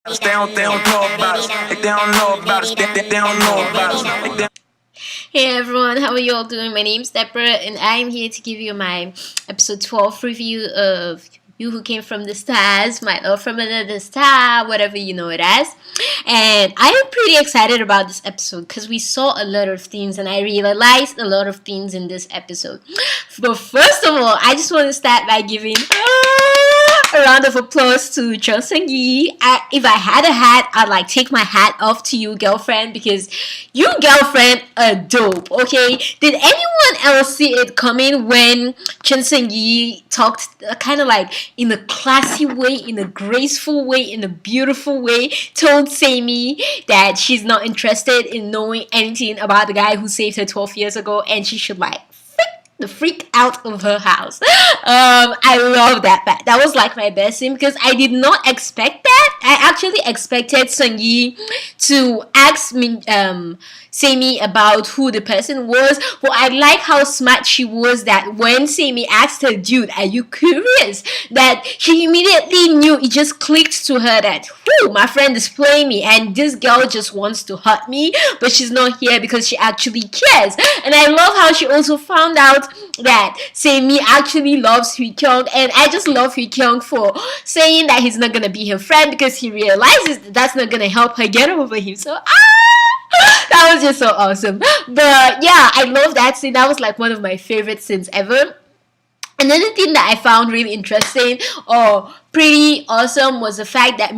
They don't know about us. They don't know about us. They don't know about us. Hey everyone, how are you all doing? My name's Deborah and I'm here to give you my episode 12 review of You Who Came From the Stars, My Love From Another Star, whatever you know it as. And I am pretty excited about this episode because we saw a lot of things and I realized a lot of things in this episode. But first of all, I just want to start by giving a round of applause to Seong Yi. If I had a hat, I'd take my hat off to you, girlfriend, because you, girlfriend, are dope. Okay, did anyone else see it coming when Seong Yi talked kind of in a classy way, in a graceful way, in a beautiful way, told Sammy that she's not interested in knowing anything about the guy who saved her 12 years ago and she should the freak out of her house. I love that. That was my best scene because I did not expect that. I actually expected Seong Yi to ask Sammy about who the person was, but I like how smart she was that when Sammy asked her, dude, are you curious? That she immediately knew, it just clicked to her that, whoo, my friend is playing me and this girl just wants to hurt me, but she's not here because she actually cares. And I love how she also found out that Sammy actually loves Hui Kyeong, and I just love Hui Kyeong for saying that he's not gonna be her friend because he realizes that that's not gonna help her get over him. So that was just so awesome. But yeah, I love that scene. That was one of my favorite scenes ever. Another thing that I found really interesting or pretty awesome was the fact that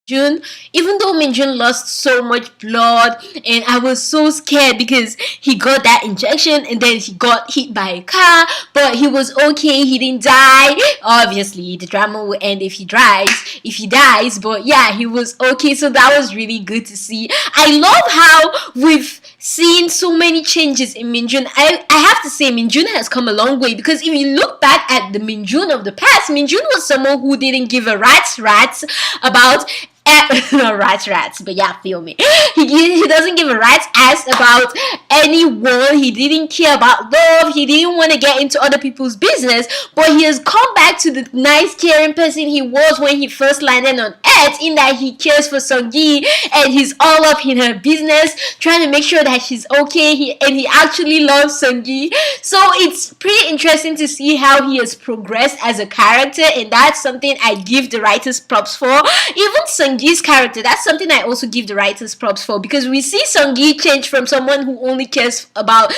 even though Minjun lost so much blood and I was so scared because he got that injection and then he got hit by a car, but he was okay, he didn't die. Obviously the drama will end if he dies, but yeah, he was okay. So that was really good to see. I love how we've seen so many changes in Minjun. I have to say Minjun has come a long way, because if you look back at the Minjun of the past, Minjun was someone who didn't give a rat's about not rats, but yeah, feel me. He doesn't give a rat's ass about anyone. He didn't care about love. He didn't want to get into other people's business. But he has come back to the nice, caring person he was when he first landed on Earth, in that he cares for Seong Yi and he's all up in her business, trying to make sure that she's okay. He actually loves Seong Yi. So it's pretty interesting to see how he has progressed as a character, and that's something I give the writers props for. Even Seong Yi's character, that's something I also give the writers props for, because we see Seong Yi change from someone who only cares about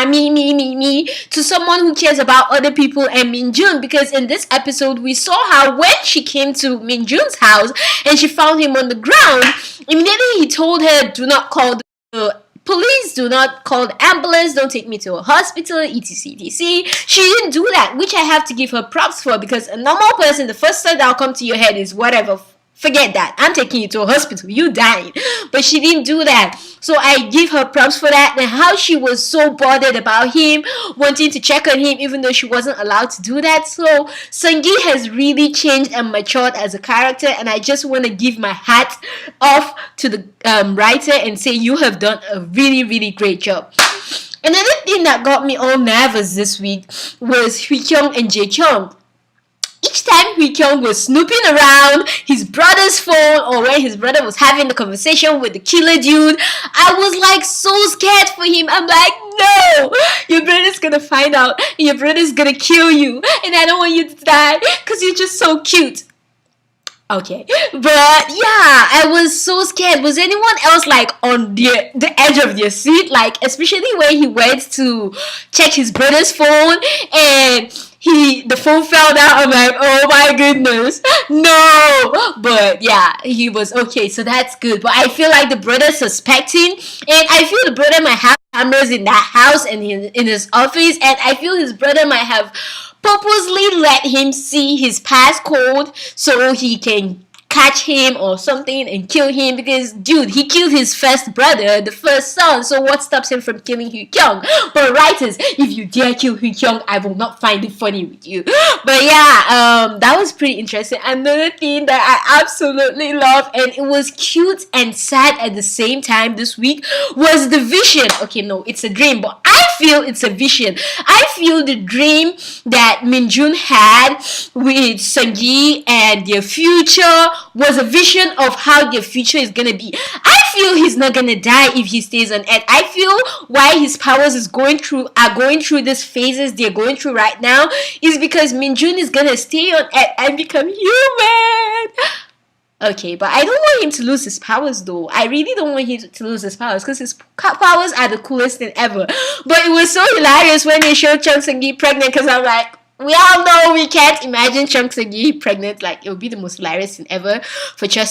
me to someone who cares about other people and Minjun. Because in this episode we saw how when she came to Minjun's house and she found him on the ground, immediately he told her, do not call the police, do not call the ambulance, don't take me to a hospital, etc. She didn't do that, which I have to give her props for, because a normal person, the first thought that'll come to your head is whatever, forget that, I'm taking you to a hospital, you dying. But she didn't do that. So I give her props for that, and how she was so bothered about him, wanting to check on him even though she wasn't allowed to do that. So Seong Yi has really changed and matured as a character, and I just want to give my hat off to the writer and say you have done a really, really great job. Another thing that got me all nervous this week was Hui Kyeong and Ji-hyun. Each time Hui Kyeong was snooping around his brother's phone, or when his brother was having a conversation with the killer dude, I was so scared for him. I'm no, your brother's gonna find out, your brother's gonna kill you, and I don't want you to die because you're just so cute. Okay, but yeah, I was so scared. Was anyone else on the edge of their seat, especially when he went to check his brother's phone and the phone fell down? I'm oh my goodness, no. But yeah, he was okay, so that's good. But I feel the brother's suspecting, and I feel the brother might have cameras in that house and in his office, and I feel his brother might have purposely let him see his passcode so he can catch him or something and kill him, because dude, he killed his first brother, the first son, so what stops him from killing Hui Kyeong? But writers, if you dare kill Hui Kyeong, I will not find it funny with you. But yeah, that was pretty interesting. Another thing that I absolutely love, and it was cute and sad at the same time this week, was the vision. Okay, no, it's a dream, but I feel it's a vision. I feel the dream that Minjun had with Seong Yi and their future was a vision of how their future is gonna be. I feel he's not gonna die if he stays on Earth. I feel why his powers are going through these phases they're going through right now is because Minjun is gonna stay on Earth and become human. Okay, but I don't want him to lose his powers though. I really don't want him to lose his powers because his powers are the coolest thing ever. But it was so hilarious when they showed Chung Seong-yi pregnant because I'm like, we all know we can't imagine Chung Seong-yi pregnant. Like, it would be the most hilarious thing ever for Chung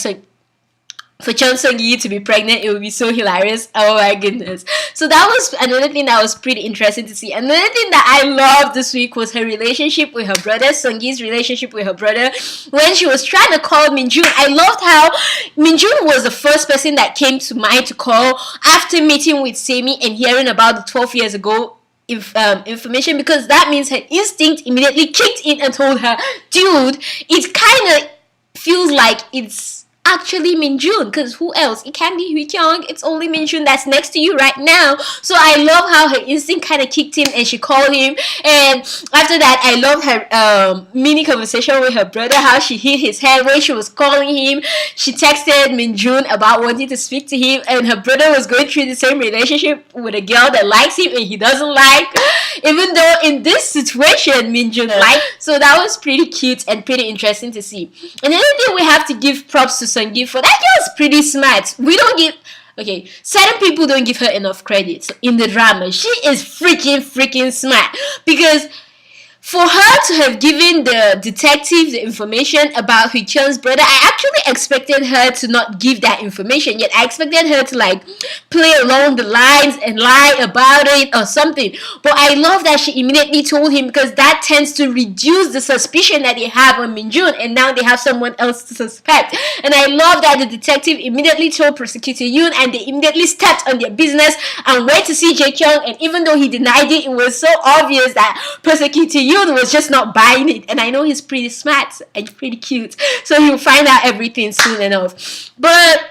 Seong-yi to be pregnant. It would be so hilarious. Oh my goodness. So that was another thing that was pretty interesting to see. Another thing that I loved this week was her relationship with her brother, Seong-yi's relationship with her brother. When she was trying to call Minjun, I loved how Minjun was the first person that came to mind to call after meeting with Semi and hearing about the 12 years ago information, because that means her instinct immediately kicked in and told her, dude, it kind of feels like it's actually Minjun, because who else? It can't be Hui Kyeong. It's only Minjun that's next to you right now. So I love how her instinct kind of kicked in and she called him. And after that, I loved her mini conversation with her brother, how she hit his head when she was calling him. She texted Minjun about wanting to speak to him, and her brother was going through the same relationship with a girl that likes him and he doesn't like, even though in this situation Minjun liked. So that was pretty cute and pretty interesting to see. Another thing we have to give props to Seong Yi for, that girl is pretty smart. We don't give, okay, certain people don't give her enough credit in the drama. She is freaking smart, because for her to have given the detective the information about Hui Kyeong's brother, I actually expected her to not give that information. Yet I expected her to like play along the lines and lie about it or something. But I love that she immediately told him, because that tends to reduce the suspicion that they have on Minjun, and now they have someone else to suspect. And I love that the detective immediately told Prosecutor Yoon, and they immediately stepped on their business and went to see Jae-kyung. And even though he denied it, it was so obvious that Prosecutor Yoon was just not buying it. And I know he's pretty smart and pretty cute, so he'll find out everything soon enough. But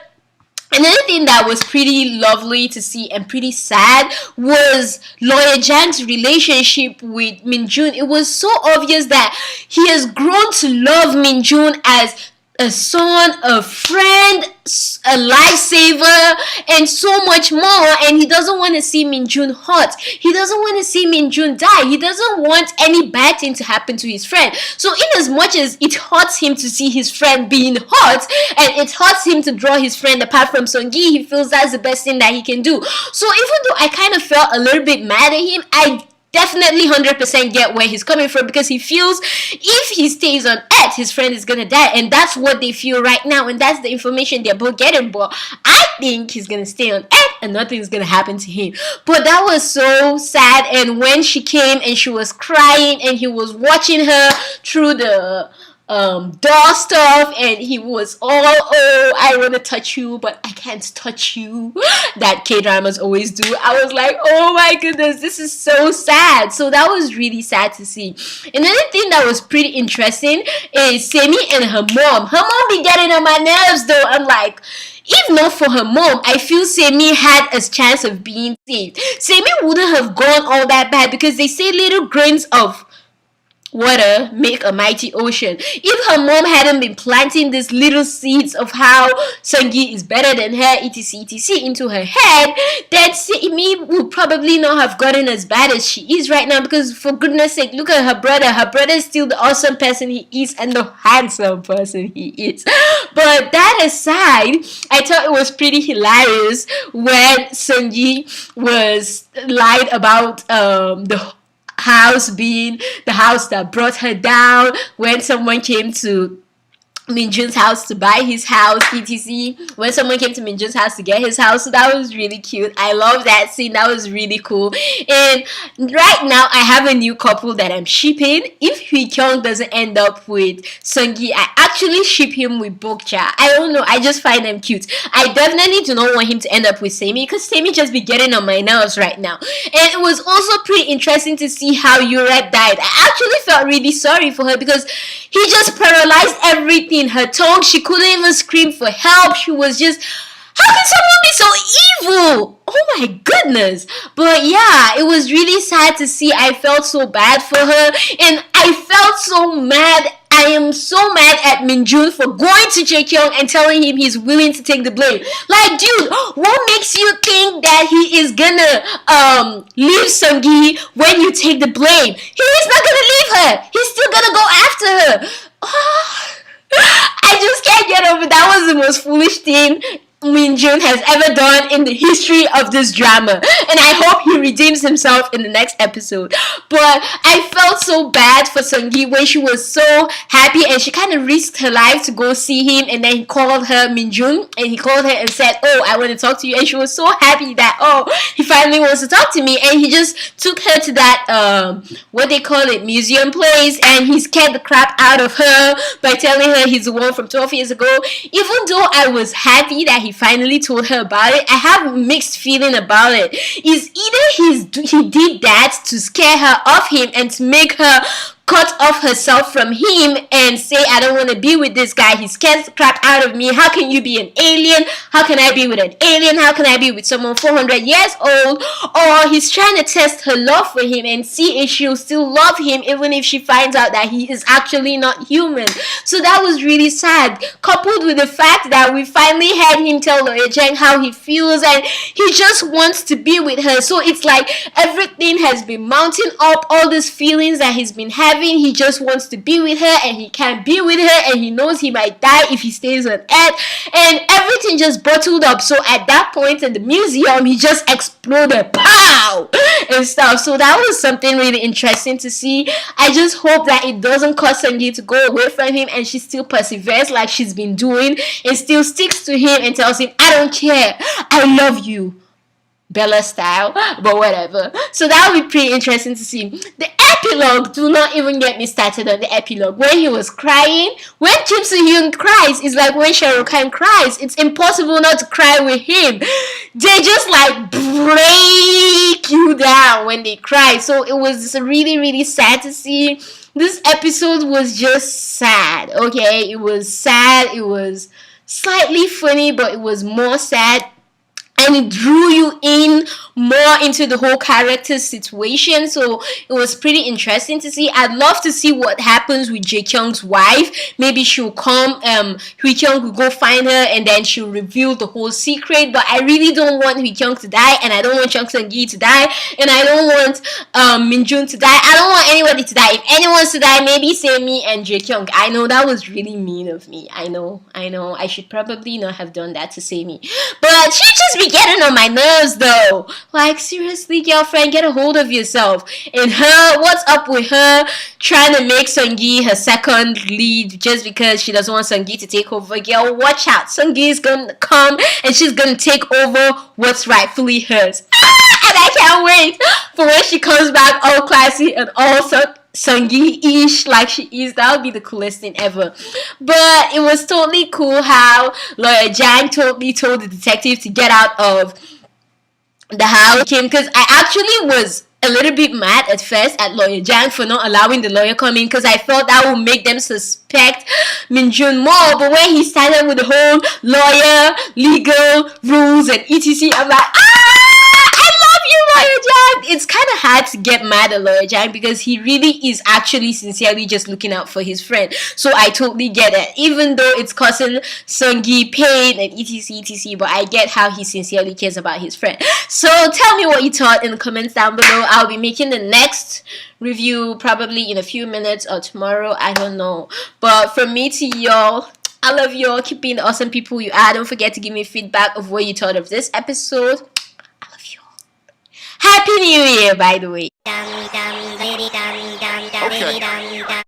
another thing that was pretty lovely to see and pretty sad was Lawyer Jang's relationship with Minjun. It was so obvious that he has grown to love Minjun as a son, a friend, a lifesaver, and so much more. And he doesn't want to see Minjun hurt. He doesn't want to see Minjun die. He doesn't want any bad thing to happen to his friend. So in as much as it hurts him to see his friend being hurt, and it hurts him to draw his friend apart from Seong Yi, he feels that's the best thing that he can do. So even though I kind of felt a little bit mad at him, I definitely 100% get where he's coming from, because he feels if he stays on Earth, his friend is gonna die, and that's what they feel right now, and that's the information they're both getting. But I think he's gonna stay on Earth and nothing's gonna happen to him. But that was so sad. And when she came and she was crying and he was watching her through the doll stuff, and he was all, oh, I want to touch you but I can't touch you, that K-dramas always do. I was like, oh my goodness, this is so sad. So that was really sad to see. Another thing that was pretty interesting is Semi and her mom. Her mom be getting on my nerves though. I'm like, if not for her mom, I feel Semi had a chance of being saved. Semi wouldn't have gone all that bad, because they say little grains of water make a mighty ocean. If her mom hadn't been planting these little seeds of how Seong Yi is better than her, etc into her head, then Semi would probably not have gotten as bad as she is right now. Because for goodness sake, look at her brother. Her brother is still the awesome person he is and the handsome person he is. But that aside, I thought it was pretty hilarious when Seong Yi was lied about the house being the house that brought her down, when someone came to Minjun's house to buy his house, etc. When someone came to Minjun's house to get his house. So that was really cute. I love that scene. That was really cool. And right now I have a new couple that I'm shipping. If Hui Kyeong doesn't end up with Seong Yi, I actually ship him with Bokja. I don't know, I just find them cute. I definitely do not want him to end up with Semi, because Semi just be getting on my nerves right now. And it was also pretty interesting to see how Yuret died. I actually felt really sorry for her, because he just paralyzed everything. Her tongue, she couldn't even scream for help. She was just, how can someone be so evil? Oh my goodness. But yeah, it was really sad to see. I felt so bad for her, and I felt so mad I am so mad at Minjun for going to Ji-hyun and telling him he's willing to take the blame. Like, dude, what makes you think that he is gonna leave Seong Yi when you take the blame? He is not gonna leave her. He's still gonna go after her. I just can't get over that. Was the most foolish thing Minjun has ever done in the history of this drama, and I hope he redeems himself in the next episode. But I felt so bad for Seong Yi when she was so happy and she kind of risked her life to go see him, and then he called her Minjun and he called her and said, oh, I want to talk to you, and she was so happy that, oh, he finally wants to talk to me, and he just took her to that what they call it, museum place, and he scared the crap out of her by telling her he's the one from 12 years ago. Even though I was happy that he finally told her about it, I have a mixed feeling about it. Is either he did that to scare her of him and to make her cut off herself from him and say, I don't want to be with this guy, he scares the crap out of me, how can you be an alien, how can I be with an alien, how can I be with someone 400 years old? Or he's trying to test her love for him and see if she'll still love him even if she finds out that he is actually not human. So that was really sad, coupled with the fact that we finally had him tell Lawyer Jang how he feels and he just wants to be with her. So it's like everything has been mounting up, all these feelings that he's been having. He just wants to be with her and he can't be with her, and he knows he might die if he stays on Earth, and everything just bottled up. So at that point in the museum, he just exploded, pow, and stuff. So that was something really interesting to see. I just hope that it doesn't cause Seong Yi to go away from him and she still perseveres like she's been doing and still sticks to him and tells him, I don't care, I love you, Bella style, but whatever. So that would be pretty interesting to see. The epilogue, do not even get me started on the epilogue. When he was crying, when Kim Soo-hyun cries, it's like when Shah Rukh Khan cries. It's impossible not to cry with him. They just like break you down when they cry. So it was really, really sad to see. This episode was just sad, okay? It was sad, it was slightly funny, but it was more sad. And it drew you in more into the whole character situation. So it was pretty interesting to see. I'd love to see what happens with Jae-kyung's wife. Maybe she'll come, Hui Kyeong will go find her and then she'll reveal the whole secret. But I really don't want Hui Kyeong to die, and I don't want Chung Seong-gi to die, and I don't want Minjun to die. I don't want anybody to die. If anyone's to die, maybe say me and Jae-kyung. I know that was really mean of me. I know. I should probably not have done that to say me. But she just be getting on my nerves though. Like, seriously, girlfriend, get a hold of yourself. And her, what's up with her trying to make Seong Yi her second lead just because she doesn't want Seong Yi to take over? Girl, watch out. Seong Yi is gonna come and she's gonna take over what's rightfully hers. And I can't wait for when she comes back all classy and all Seong Yi-ish like she is. That would be the coolest thing ever. But it was totally cool how Lawyer Jang totally told the detective to get out of the house, because I actually was a little bit mad at first at Lawyer Jang for not allowing the lawyer come in, because I thought that would make them suspect Minjun more. But when he started with the whole lawyer, legal, rules and etc, I'm like, Lawyer Jang. It's kind of hard to get mad at Lawyer Jang because he really is actually sincerely just looking out for his friend. So I totally get it, even though it's causing Seong Yi pain and etc, but I get how he sincerely cares about his friend. So tell me what you thought in the comments down below. I'll be making the next review probably in a few minutes or tomorrow, I don't know. But from me to y'all, I love y'all. Keep being the awesome people you are. Don't forget to give me feedback of what you thought of this episode. Happy New Year, by the way. Okay.